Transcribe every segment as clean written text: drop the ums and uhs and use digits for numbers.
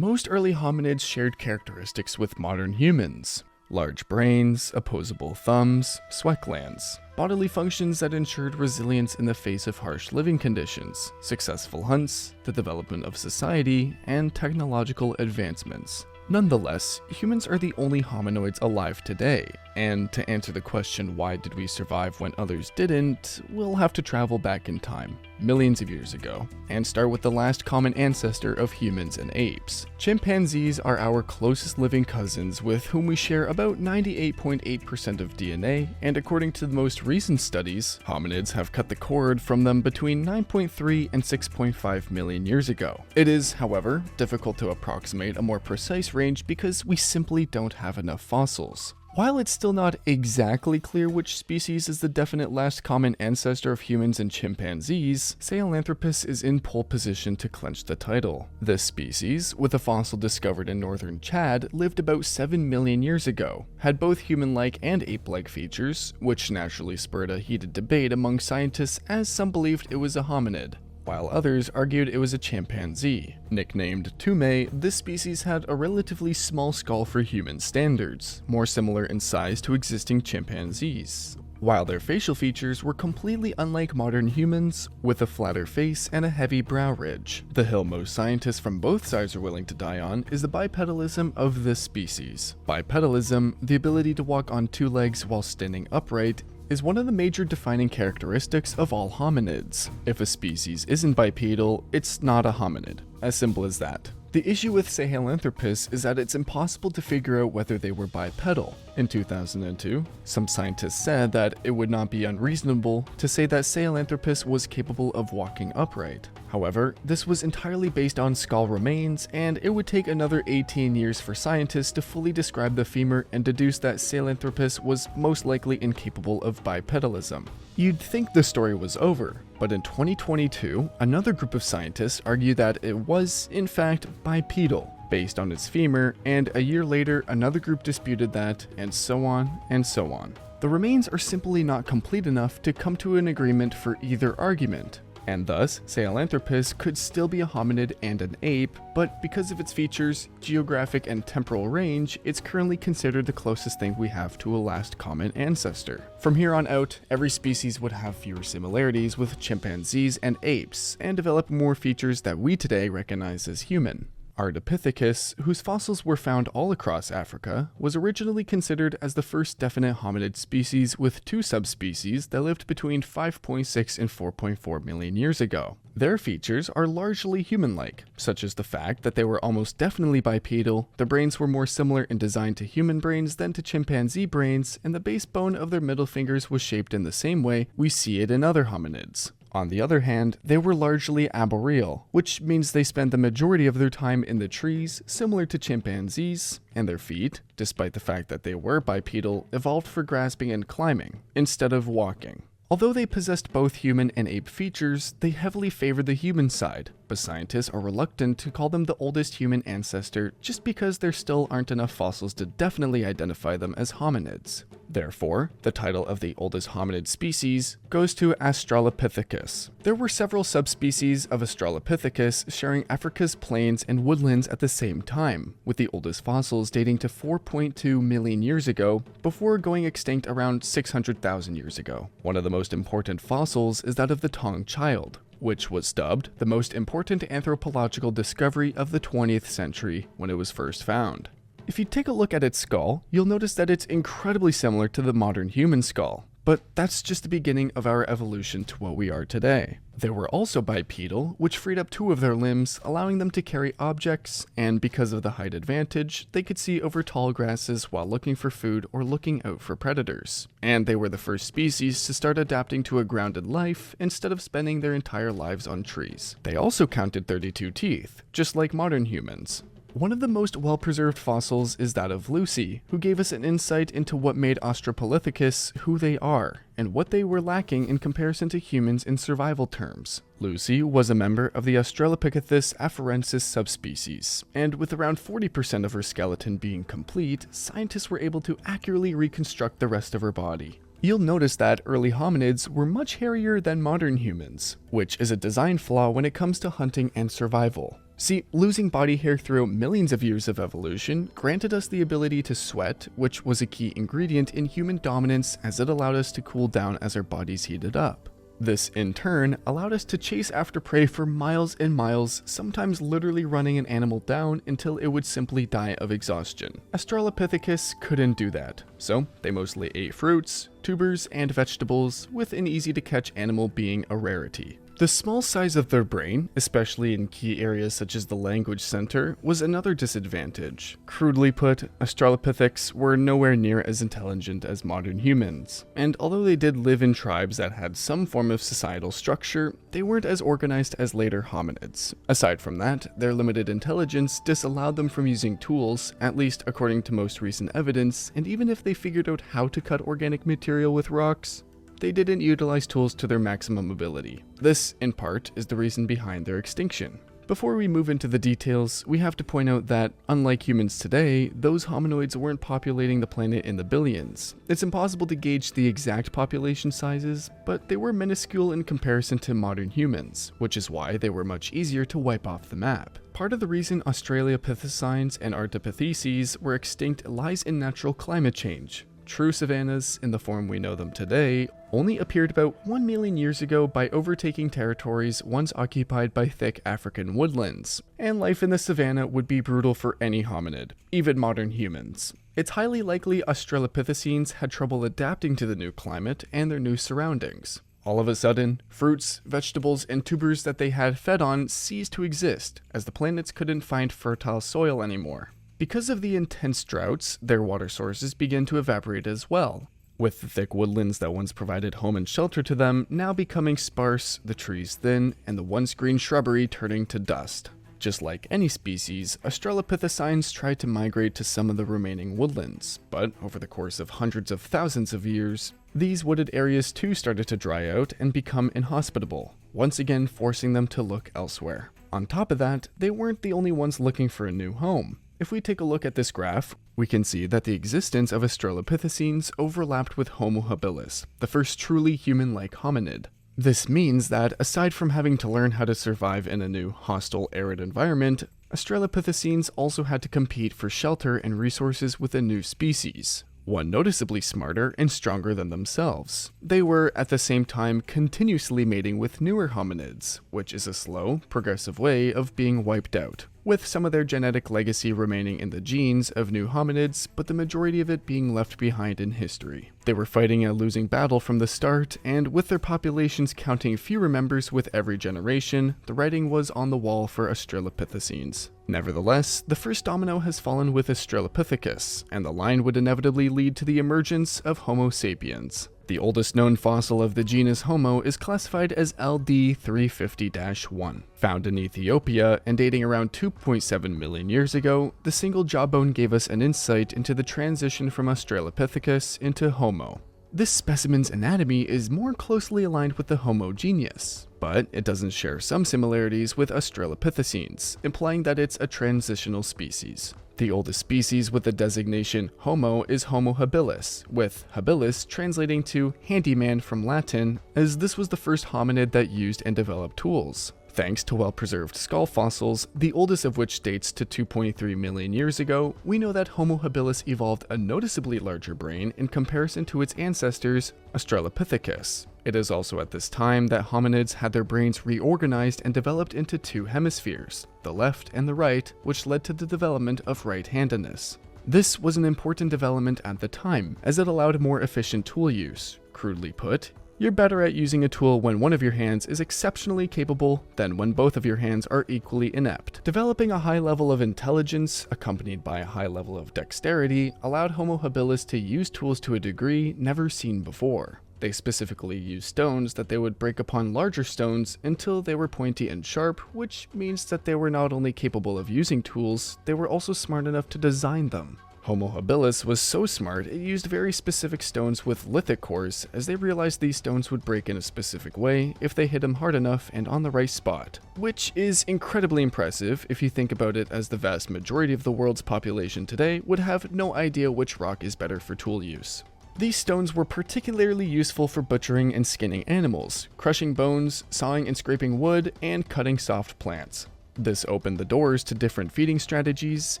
Most early hominids shared characteristics with modern humans. Large brains, opposable thumbs, sweat glands, bodily functions that ensured resilience in the face of harsh living conditions, successful hunts, the development of society, and technological advancements. Nonetheless, humans are the only hominoids alive today, and to answer the question why did we survive when others didn't, we'll have to travel back in time, millions of years ago, and start with the last common ancestor of humans and apes. Chimpanzees are our closest living cousins with whom we share about 98.8% of DNA, and according to the most recent studies, hominids have cut the cord from them between 9.3 and 6.5 million years ago. It is, however, difficult to approximate a more precise range because we simply don't have enough fossils. While it's still not exactly clear which species is the definite last common ancestor of humans and chimpanzees, Sahelanthropus is in pole position to clinch the title. This species, with a fossil discovered in northern Chad, lived about 7 million years ago, had both human-like and ape-like features, which naturally spurred a heated debate among scientists as some believed it was a hominid, while others argued it was a chimpanzee. Nicknamed Tume, this species had a relatively small skull for human standards, more similar in size to existing chimpanzees, while their facial features were completely unlike modern humans, with a flatter face and a heavy brow ridge. The hill most scientists from both sides are willing to die on is the bipedalism of this species. Bipedalism, the ability to walk on two legs while standing upright, is one of the major defining characteristics of all hominids. If a species isn't bipedal, it's not a hominid. As simple as that. The issue with Sahelanthropus is that it's impossible to figure out whether they were bipedal. In 2002, some scientists said that it would not be unreasonable to say that Sahelanthropus was capable of walking upright. However, this was entirely based on skull remains, and it would take another 18 years for scientists to fully describe the femur and deduce that Sahelanthropus was most likely incapable of bipedalism. You'd think the story was over, but in 2022, another group of scientists argued that it was, in fact, bipedal, based on its femur, and a year later, another group disputed that, and so on, and so on. The remains are simply not complete enough to come to an agreement for either argument, and thus, Sahelanthropus could still be a hominid and an ape, but because of its features, geographic and temporal range, it's currently considered the closest thing we have to a last common ancestor. From here on out, every species would have fewer similarities with chimpanzees and apes, and develop more features that we today recognize as human. Australopithecus, whose fossils were found all across Africa, was originally considered as the first definite hominid species with two subspecies that lived between 5.6 and 4.4 million years ago. Their features are largely human-like, such as the fact that they were almost definitely bipedal, their brains were more similar in design to human brains than to chimpanzee brains, and the base bone of their middle fingers was shaped in the same way we see it in other hominids. On the other hand, they were largely arboreal, which means they spent the majority of their time in the trees, similar to chimpanzees, and their feet, despite the fact that they were bipedal, evolved for grasping and climbing, instead of walking. Although they possessed both human and ape features, they heavily favored the human side, but scientists are reluctant to call them the oldest human ancestor just because there still aren't enough fossils to definitely identify them as hominids. Therefore, the title of the oldest hominid species goes to Australopithecus. There were several subspecies of Australopithecus sharing Africa's plains and woodlands at the same time, with the oldest fossils dating to 4.2 million years ago, before going extinct around 600,000 years ago. One of the most important fossils is that of the Tong child, which was dubbed the most important anthropological discovery of the 20th century when it was first found. If you take a look at its skull, you'll notice that it's incredibly similar to the modern human skull, but that's just the beginning of our evolution to what we are today. They were also bipedal, which freed up two of their limbs, allowing them to carry objects, and because of the height advantage, they could see over tall grasses while looking for food or looking out for predators. And they were the first species to start adapting to a grounded life instead of spending their entire lives on trees. They also counted 32 teeth, just like modern humans. One of the most well-preserved fossils is that of Lucy, who gave us an insight into what made Australopithecus who they are, and what they were lacking in comparison to humans in survival terms. Lucy was a member of the Australopithecus afarensis subspecies, and with around 40% of her skeleton being complete, scientists were able to accurately reconstruct the rest of her body. You'll notice that early hominids were much hairier than modern humans, which is a design flaw when it comes to hunting and survival. See, losing body hair through millions of years of evolution granted us the ability to sweat, which was a key ingredient in human dominance as it allowed us to cool down as our bodies heated up. This, in turn, allowed us to chase after prey for miles and miles, sometimes literally running an animal down until it would simply die of exhaustion. Australopithecus couldn't do that, so they mostly ate fruits, tubers, and vegetables, with an easy-to-catch animal being a rarity. The small size of their brain, especially in key areas such as the language center, was another disadvantage. Crudely put, Australopithecus were nowhere near as intelligent as modern humans, and although they did live in tribes that had some form of societal structure, they weren't as organized as later hominids. Aside from that, their limited intelligence disallowed them from using tools, at least according to most recent evidence, and even if they figured out how to cut organic material with rocks, they didn't utilize tools to their maximum ability. This, in part, is the reason behind their extinction. Before we move into the details, we have to point out that, unlike humans today, those hominoids weren't populating the planet in the billions. It's impossible to gauge the exact population sizes, but they were minuscule in comparison to modern humans, which is why they were much easier to wipe off the map. Part of the reason Australopithecines and Ardipithecines were extinct lies in natural climate change. True savannas, in the form we know them today, only appeared about 1 million years ago by overtaking territories once occupied by thick African woodlands, and life in the savanna would be brutal for any hominid, even modern humans. It's highly likely Australopithecines had trouble adapting to the new climate and their new surroundings. All of a sudden, fruits, vegetables, and tubers that they had fed on ceased to exist, as the planets couldn't find fertile soil anymore. Because of the intense droughts, their water sources began to evaporate as well, with the thick woodlands that once provided home and shelter to them now becoming sparse, the trees thin, and the once green shrubbery turning to dust. Just like any species, Australopithecines tried to migrate to some of the remaining woodlands, but over the course of hundreds of thousands of years, these wooded areas too started to dry out and become inhospitable, once again forcing them to look elsewhere. On top of that, they weren't the only ones looking for a new home. If we take a look at this graph, we can see that the existence of Australopithecines overlapped with Homo habilis, the first truly human-like hominid. This means that, aside from having to learn how to survive in a new, hostile, arid environment, Australopithecines also had to compete for shelter and resources with a new species, one noticeably smarter and stronger than themselves. They were, at the same time, continuously mating with newer hominids, which is a slow, progressive way of being wiped out, with some of their genetic legacy remaining in the genes of new hominids, but the majority of it being left behind in history. They were fighting a losing battle from the start, and with their populations counting fewer members with every generation, the writing was on the wall for Australopithecines. Nevertheless, the first domino has fallen with Australopithecus, and the line would inevitably lead to the emergence of Homo sapiens. The oldest known fossil of the genus Homo is classified as LD 350-1. Found in Ethiopia and dating around 2.7 million years ago, the single jawbone gave us an insight into the transition from Australopithecus into Homo. This specimen's anatomy is more closely aligned with the Homo genius, but it doesn't share some similarities with Australopithecines, implying that it's a transitional species. The oldest species with the designation Homo is Homo habilis, with habilis translating to handyman from Latin, as this was the first hominid that used and developed tools. Thanks to well-preserved skull fossils, the oldest of which dates to 2.3 million years ago, we know that Homo habilis evolved a noticeably larger brain in comparison to its ancestors, Australopithecus. It is also at this time that hominids had their brains reorganized and developed into two hemispheres, the left and the right, which led to the development of right-handedness. This was an important development at the time, as it allowed more efficient tool use. Crudely put, you're better at using a tool when one of your hands is exceptionally capable than when both of your hands are equally inept. Developing a high level of intelligence, accompanied by a high level of dexterity, allowed Homo habilis to use tools to a degree never seen before. They specifically used stones that they would break upon larger stones until they were pointy and sharp, which means that they were not only capable of using tools, they were also smart enough to design them. Homo habilis was so smart it used very specific stones with lithic cores, as they realized these stones would break in a specific way if they hit them hard enough and on the right spot, which is incredibly impressive if you think about it, as the vast majority of the world's population today would have no idea which rock is better for tool use. These stones were particularly useful for butchering and skinning animals, crushing bones, sawing and scraping wood, and cutting soft plants. This opened the doors to different feeding strategies,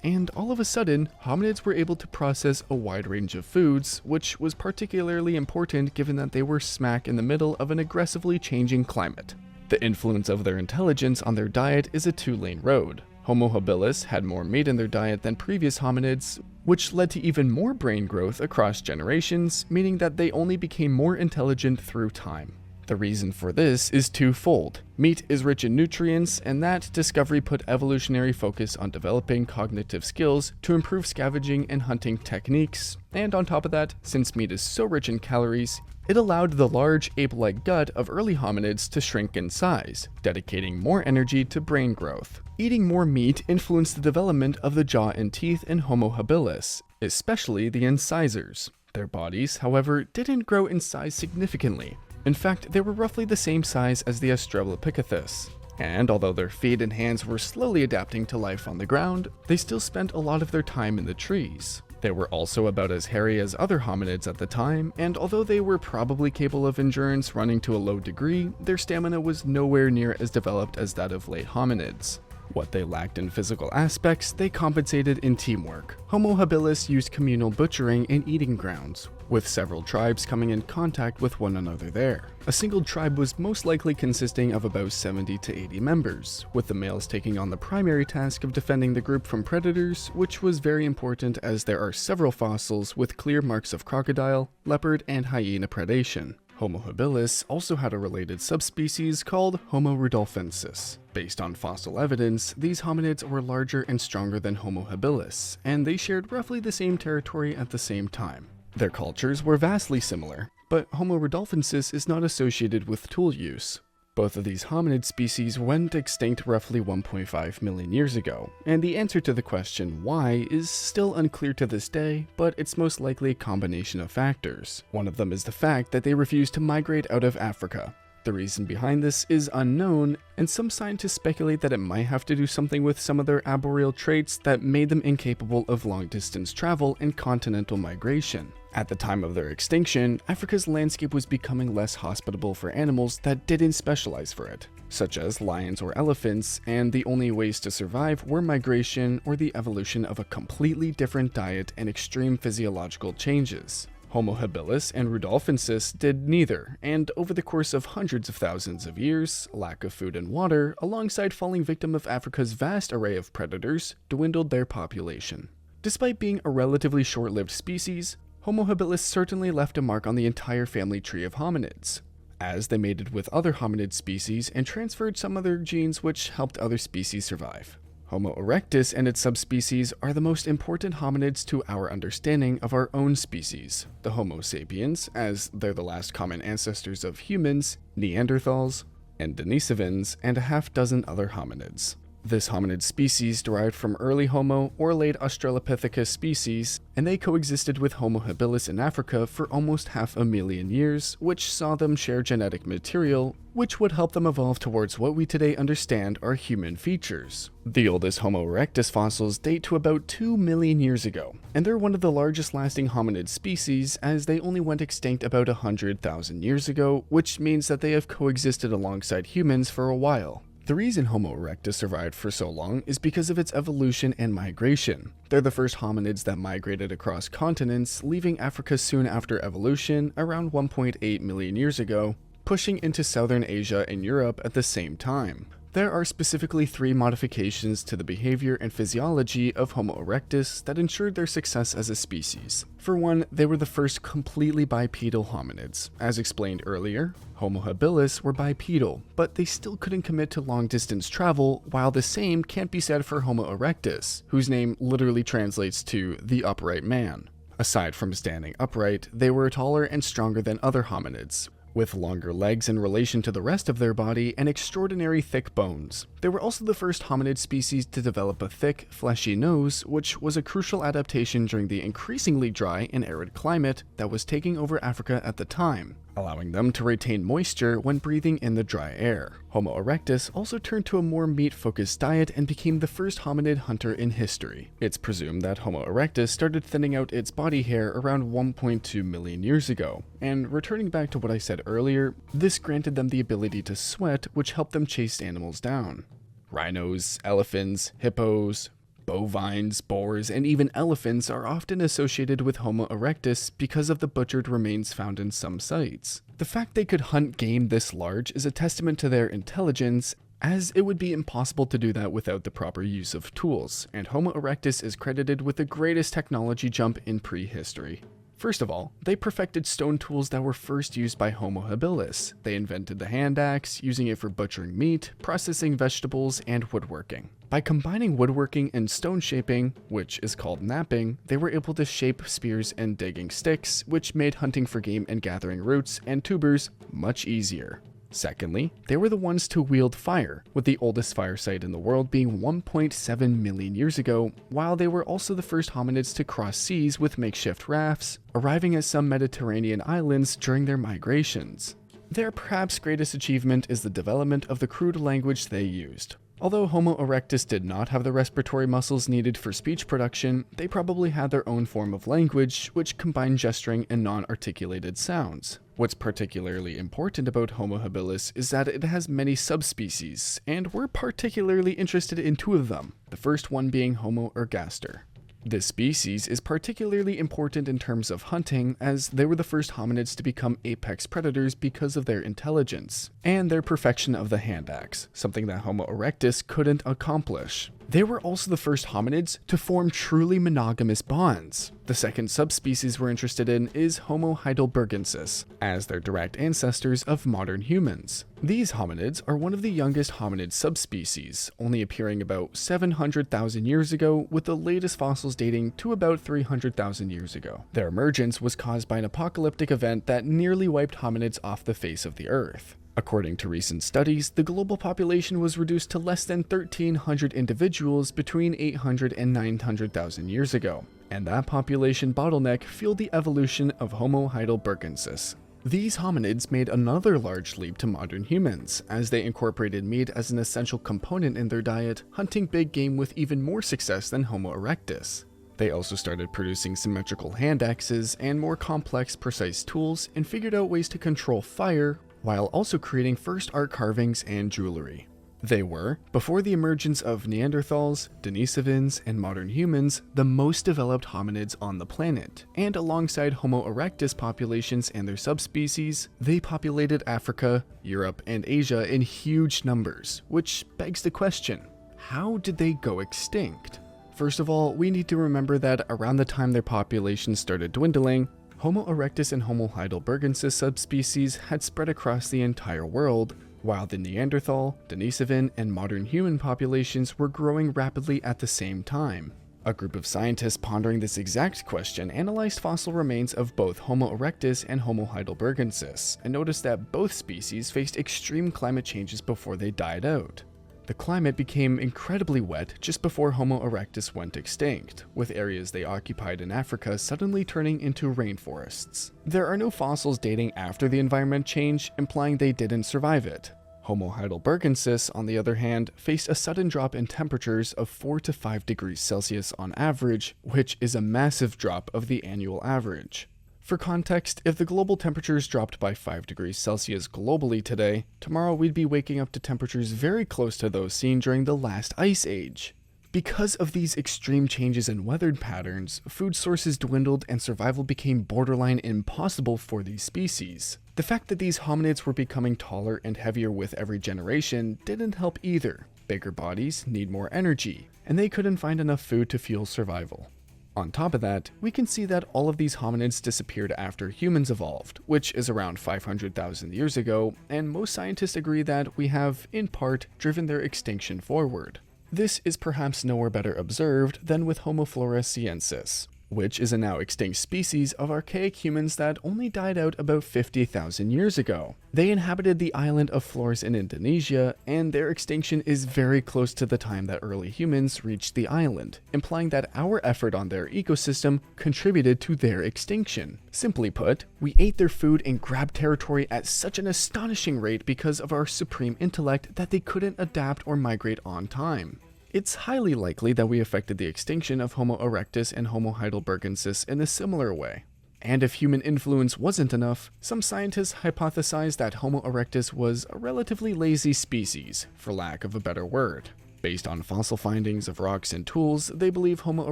and all of a sudden, hominids were able to process a wide range of foods, which was particularly important given that they were smack in the middle of an aggressively changing climate. The influence of their intelligence on their diet is a two-lane road. Homo habilis had more meat in their diet than previous hominids, which led to even more brain growth across generations, meaning that they only became more intelligent through time. The reason for this is twofold. Meat is rich in nutrients, and that discovery put evolutionary focus on developing cognitive skills to improve scavenging and hunting techniques, and on top of that, since meat is so rich in calories, it allowed the large ape-like gut of early hominids to shrink in size, dedicating more energy to brain growth. Eating more meat influenced the development of the jaw and teeth in Homo habilis, especially the incisors. Their bodies, however, didn't grow in size significantly. In fact, they were roughly the same size as the Australopithecus. And although their feet and hands were slowly adapting to life on the ground, they still spent a lot of their time in the trees. They were also about as hairy as other hominids at the time, and although they were probably capable of endurance running to a low degree, their stamina was nowhere near as developed as that of late hominids. What they lacked in physical aspects, they compensated in teamwork. Homo habilis used communal butchering and eating grounds, with several tribes coming in contact with one another there. A single tribe was most likely consisting of about 70 to 80 members, with the males taking on the primary task of defending the group from predators, which was very important as there are several fossils with clear marks of crocodile, leopard, and hyena predation. Homo habilis also had a related subspecies called Homo rudolfensis. Based on fossil evidence, these hominids were larger and stronger than Homo habilis, and they shared roughly the same territory at the same time. Their cultures were vastly similar, but Homo rudolfensis is not associated with tool use. Both of these hominid species went extinct roughly 1.5 million years ago, and the answer to the question why is still unclear to this day, but it's most likely a combination of factors. One of them is the fact that they refused to migrate out of Africa. The reason behind this is unknown, and some scientists speculate that it might have to do something with some of their arboreal traits that made them incapable of long-distance travel and continental migration. At the time of their extinction, Africa's landscape was becoming less hospitable for animals that didn't specialize for it, such as lions or elephants, and the only ways to survive were migration or the evolution of a completely different diet and extreme physiological changes. Homo habilis and rudolfensis did neither, and over the course of hundreds of thousands of years, lack of food and water, alongside falling victim of Africa's vast array of predators, dwindled their population. Despite being a relatively short-lived species, Homo habilis certainly left a mark on the entire family tree of hominids, as they mated with other hominid species and transferred some of their genes which helped other species survive. Homo erectus and its subspecies are the most important hominids to our understanding of our own species. The Homo sapiens, as they're the last common ancestors of humans, Neanderthals and Denisovans, and a half dozen other hominids. This hominid species derived from early Homo or late Australopithecus species, and they coexisted with Homo habilis in Africa for almost 500,000 years, which saw them share genetic material, which would help them evolve towards what we today understand are human features. The oldest Homo erectus fossils date to about 2 million years ago, and they're one of the largest lasting hominid species as they only went extinct about 100,000 years ago, which means that they have coexisted alongside humans for a while. The reason Homo erectus survived for so long is because of its evolution and migration. They're the first hominids that migrated across continents, leaving Africa soon after evolution, around 1.8 million years ago, pushing into southern Asia and Europe at the same time. There are specifically 3 modifications to the behavior and physiology of Homo erectus that ensured their success as a species. For one, they were the first completely bipedal hominids. As explained earlier, Homo habilis were bipedal, but they still couldn't commit to long-distance travel, while the same can't be said for Homo erectus, whose name literally translates to the upright man. Aside from standing upright, they were taller and stronger than other hominids, with longer legs in relation to the rest of their body and extraordinary thick bones. They were also the first hominid species to develop a thick, fleshy nose, which was a crucial adaptation during the increasingly dry and arid climate that was taking over Africa at the time, allowing them to retain moisture when breathing in the dry air. Homo erectus also turned to a more meat-focused diet and became the first hominid hunter in history. It's presumed that Homo erectus started thinning out its body hair around 1.2 million years ago, and returning back to what I said earlier, this granted them the ability to sweat, which helped them chase animals down. Rhinos, elephants, hippos, bovines, boars, and even elephants are often associated with Homo erectus because of the butchered remains found in some sites. The fact they could hunt game this large is a testament to their intelligence, as it would be impossible to do that without the proper use of tools, and Homo erectus is credited with the greatest technology jump in prehistory. First of all, they perfected stone tools that were first used by Homo habilis. They invented the hand axe, using it for butchering meat, processing vegetables, and woodworking. By combining woodworking and stone shaping, which is called knapping, they were able to shape spears and digging sticks, which made hunting for game and gathering roots and tubers much easier. Secondly, they were the ones to wield fire, with the oldest fire site in the world being 1.7 million years ago, while they were also the first hominids to cross seas with makeshift rafts, arriving at some Mediterranean islands during their migrations. Their perhaps greatest achievement is the development of the crude language they used. Although Homo erectus did not have the respiratory muscles needed for speech production, they probably had their own form of language, which combined gesturing and non-articulated sounds. What's particularly important about Homo habilis is that it has many subspecies, and we're particularly interested in two of them, the first one being Homo ergaster. This species is particularly important in terms of hunting, as they were the first hominids to become apex predators because of their intelligence, and their perfection of the hand axe, something that Homo erectus couldn't accomplish. They were also the first hominids to form truly monogamous bonds. The second subspecies we're interested in is Homo heidelbergensis, as they're direct ancestors of modern humans. These hominids are one of the youngest hominid subspecies, only appearing about 700,000 years ago, with the latest fossils dating to about 300,000 years ago. Their emergence was caused by an apocalyptic event that nearly wiped hominids off the face of the earth. According to recent studies, the global population was reduced to less than 1,300 individuals between 800 and 900,000 years ago, and that population bottleneck fueled the evolution of Homo heidelbergensis. These hominids made another large leap to modern humans, as they incorporated meat as an essential component in their diet, hunting big game with even more success than Homo erectus. They also started producing symmetrical hand axes and more complex, precise tools, and figured out ways to control fire, while also creating first art carvings and jewelry. They were, before the emergence of Neanderthals, Denisovans, and modern humans, the most developed hominids on the planet, and alongside Homo erectus populations and their subspecies, they populated Africa, Europe, and Asia in huge numbers, which begs the question, how did they go extinct? First of all, we need to remember that around the time their populations started dwindling, Homo erectus and Homo heidelbergensis subspecies had spread across the entire world, while the Neanderthal, Denisovan, and modern human populations were growing rapidly at the same time. A group of scientists pondering this exact question analyzed fossil remains of both Homo erectus and Homo heidelbergensis, and noticed that both species faced extreme climate changes before they died out. The climate became incredibly wet just before Homo erectus went extinct, with areas they occupied in Africa suddenly turning into rainforests. There are no fossils dating after the environment change, implying they didn't survive it. Homo heidelbergensis, on the other hand, faced a sudden drop in temperatures of 4 to 5 degrees Celsius on average, which is a massive drop of the annual average. For context, if the global temperatures dropped by 5 degrees Celsius globally today, tomorrow we'd be waking up to temperatures very close to those seen during the last ice age. Because of these extreme changes in weather patterns, food sources dwindled and survival became borderline impossible for these species. The fact that these hominids were becoming taller and heavier with every generation didn't help either. Bigger bodies need more energy, and they couldn't find enough food to fuel survival. On top of that, we can see that all of these hominids disappeared after humans evolved, which is around 500,000 years ago, and most scientists agree that we have, in part, driven their extinction forward. This is perhaps nowhere better observed than with Homo floresiensis, which is a now extinct species of archaic humans that only died out about 50,000 years ago. They inhabited the island of Flores in Indonesia, and their extinction is very close to the time that early humans reached the island, implying that our effort on their ecosystem contributed to their extinction. Simply put, we ate their food and grabbed territory at such an astonishing rate because of our supreme intellect that they couldn't adapt or migrate on time. It's highly likely that we affected the extinction of Homo erectus and Homo heidelbergensis in a similar way. And if human influence wasn't enough, some scientists hypothesized that Homo erectus was a relatively lazy species, for lack of a better word. Based on fossil findings of rocks and tools, they believe Homo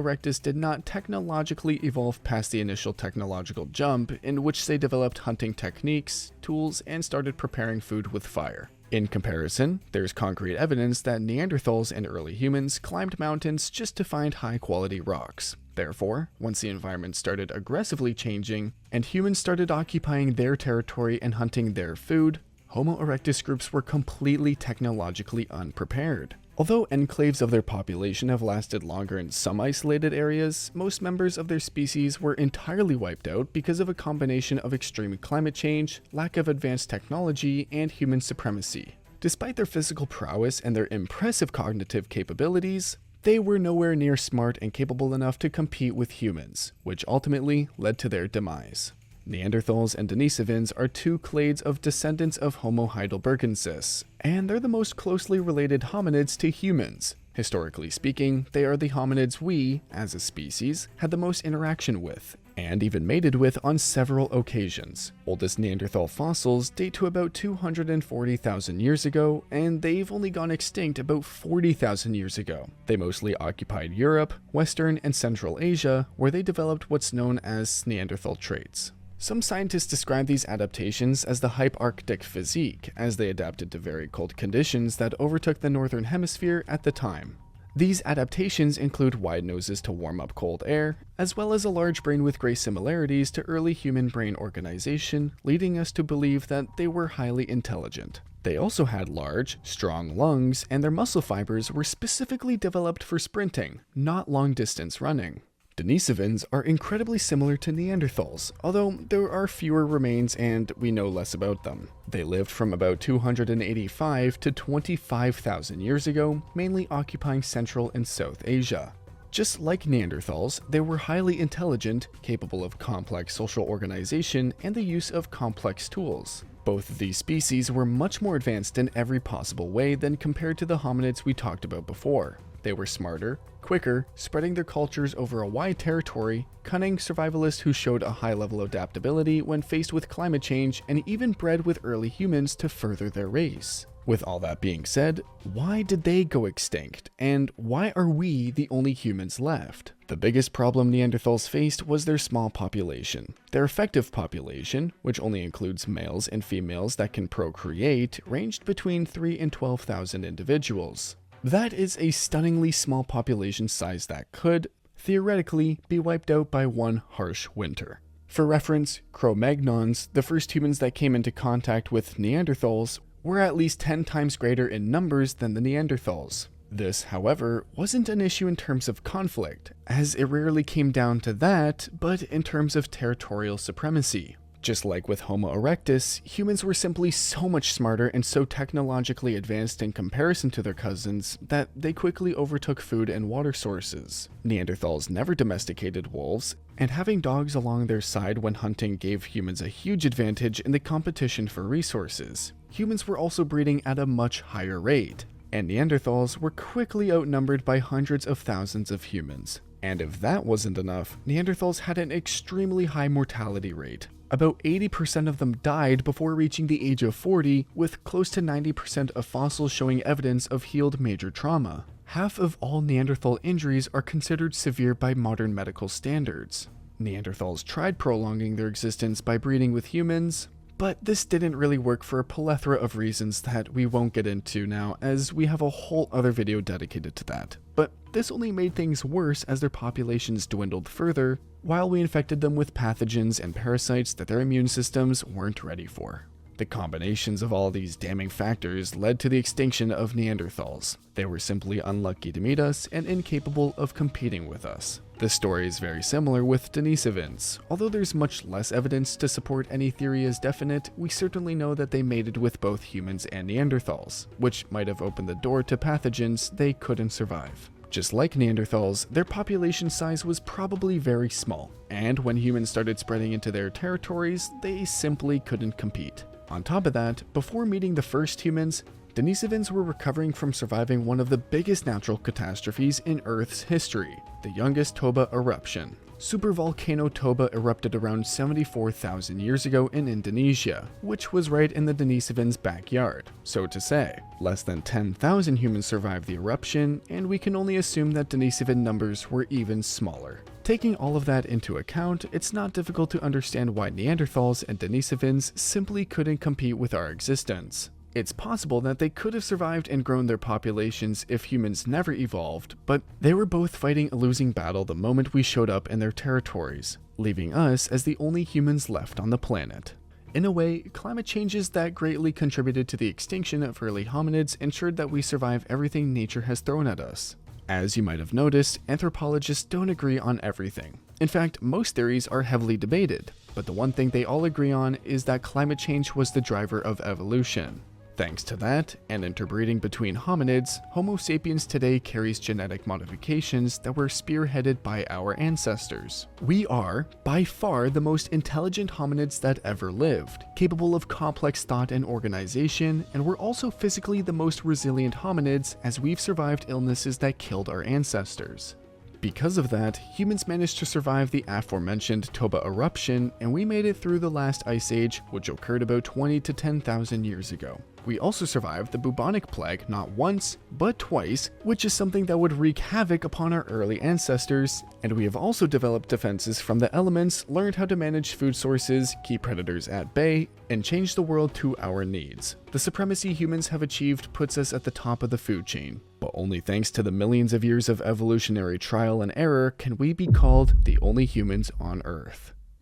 erectus did not technologically evolve past the initial technological jump in which they developed hunting techniques, tools, and started preparing food with fire. In comparison, there's concrete evidence that Neanderthals and early humans climbed mountains just to find high-quality rocks. Therefore, once the environment started aggressively changing, and humans started occupying their territory and hunting their food, Homo erectus groups were completely technologically unprepared. Although enclaves of their population have lasted longer in some isolated areas, most members of their species were entirely wiped out because of a combination of extreme climate change, lack of advanced technology, and human supremacy. Despite their physical prowess and their impressive cognitive capabilities, they were nowhere near smart and capable enough to compete with humans, which ultimately led to their demise. Neanderthals and Denisovans are two clades of descendants of Homo heidelbergensis, and they're the most closely related hominids to humans. Historically speaking, they are the hominids we, as a species, had the most interaction with, and even mated with on several occasions. Oldest Neanderthal fossils date to about 240,000 years ago, and they've only gone extinct about 40,000 years ago. They mostly occupied Europe, Western, and Central Asia, where they developed what's known as Neanderthal traits. Some scientists describe these adaptations as the hyparctic physique, as they adapted to very cold conditions that overtook the northern hemisphere at the time. These adaptations include wide noses to warm up cold air, as well as a large brain with great similarities to early human brain organization, leading us to believe that they were highly intelligent. They also had large, strong lungs, and their muscle fibers were specifically developed for sprinting, not long-distance running. Denisovans are incredibly similar to Neanderthals, although there are fewer remains and we know less about them. They lived from about 285 to 25,000 years ago, mainly occupying Central and South Asia. Just like Neanderthals, they were highly intelligent, capable of complex social organization and the use of complex tools. Both of these species were much more advanced in every possible way than compared to the hominids we talked about before. They were smarter, quicker, spreading their cultures over a wide territory, cunning survivalists who showed a high level of adaptability when faced with climate change, and even bred with early humans to further their race. With all that being said, why did they go extinct, and why are we the only humans left? The biggest problem Neanderthals faced was their small population. Their effective population, which only includes males and females that can procreate, ranged between 3,000 and 12,000 individuals. That is a stunningly small population size that could, theoretically, be wiped out by one harsh winter. For reference, Cro-Magnons, the first humans that came into contact with Neanderthals, were at least 10 times greater in numbers than the Neanderthals. This, however, wasn't an issue in terms of conflict, as it rarely came down to that, but in terms of territorial supremacy. Just like with Homo erectus, humans were simply so much smarter and so technologically advanced in comparison to their cousins that they quickly overtook food and water sources. Neanderthals never domesticated wolves, and having dogs along their side when hunting gave humans a huge advantage in the competition for resources. Humans were also breeding at a much higher rate, and Neanderthals were quickly outnumbered by hundreds of thousands of humans. And if that wasn't enough, Neanderthals had an extremely high mortality rate. About 80% of them died before reaching the age of 40, with close to 90% of fossils showing evidence of healed major trauma. Half of all Neanderthal injuries are considered severe by modern medical standards. Neanderthals tried prolonging their existence by breeding with humans, but this didn't really work for a plethora of reasons that we won't get into now, as we have a whole other video dedicated to that. But this only made things worse as their populations dwindled further, while we infected them with pathogens and parasites that their immune systems weren't ready for. The combinations of all these damning factors led to the extinction of Neanderthals. They were simply unlucky to meet us and incapable of competing with us. This story is very similar with Denisovans. Although there's much less evidence to support any theory as definite, we certainly know that they mated with both humans and Neanderthals, which might have opened the door to pathogens they couldn't survive. Just like Neanderthals, their population size was probably very small, and when humans started spreading into their territories, they simply couldn't compete. On top of that, before meeting the first humans, Denisovans were recovering from surviving one of the biggest natural catastrophes in Earth's history, the youngest Toba eruption. Supervolcano Toba erupted around 74,000 years ago in Indonesia, which was right in the Denisovans' backyard, so to say. Less than 10,000 humans survived the eruption, and we can only assume that Denisovan numbers were even smaller. Taking all of that into account, it's not difficult to understand why Neanderthals and Denisovans simply couldn't compete with our existence. It's possible that they could have survived and grown their populations if humans never evolved, but they were both fighting a losing battle the moment we showed up in their territories, leaving us as the only humans left on the planet. In a way, climate changes that greatly contributed to the extinction of early hominids ensured that we survive everything nature has thrown at us. As you might have noticed, anthropologists don't agree on everything. In fact, most theories are heavily debated, but the one thing they all agree on is that climate change was the driver of evolution. Thanks to that, and interbreeding between hominids, Homo sapiens today carries genetic modifications that were spearheaded by our ancestors. We are, by far, the most intelligent hominids that ever lived, capable of complex thought and organization, and we're also physically the most resilient hominids as we've survived illnesses that killed our ancestors. Because of that, humans managed to survive the aforementioned Toba eruption, and we made it through the last ice age, which occurred about 20 to 10,000 years ago. We also survived the bubonic plague not once, but twice, which is something that would wreak havoc upon our early ancestors, and we have also developed defenses from the elements, learned how to manage food sources, keep predators at bay, and change the world to our needs. The supremacy humans have achieved puts us at the top of the food chain, but only thanks to the millions of years of evolutionary trial and error can we be called the only humans on Earth.